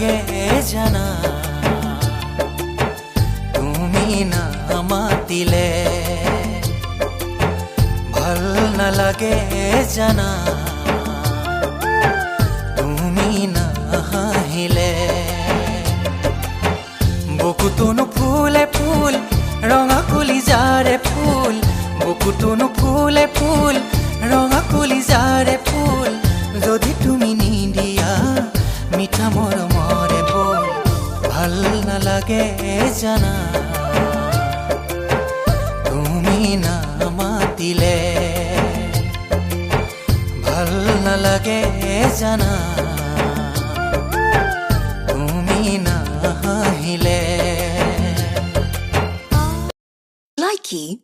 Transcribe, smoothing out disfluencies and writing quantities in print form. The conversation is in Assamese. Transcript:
নালাগে জানা তুমি না মাতিলে ভাল নালাগে জানা তুমি না হাহিলে বুকুটোনো ফুলে ফুল ৰঙা কলিজাৰে ফুল বুকুটোনো ফুলে ফুল ৰঙা কলিজাৰে ফুল যদি তুমি নিদিয়া মিঠা মৰমৰে বল ভাল নালাগে জানা তুমি না মাতিলে ভাল নালাগে জানা তুমি না হাহিলে Likey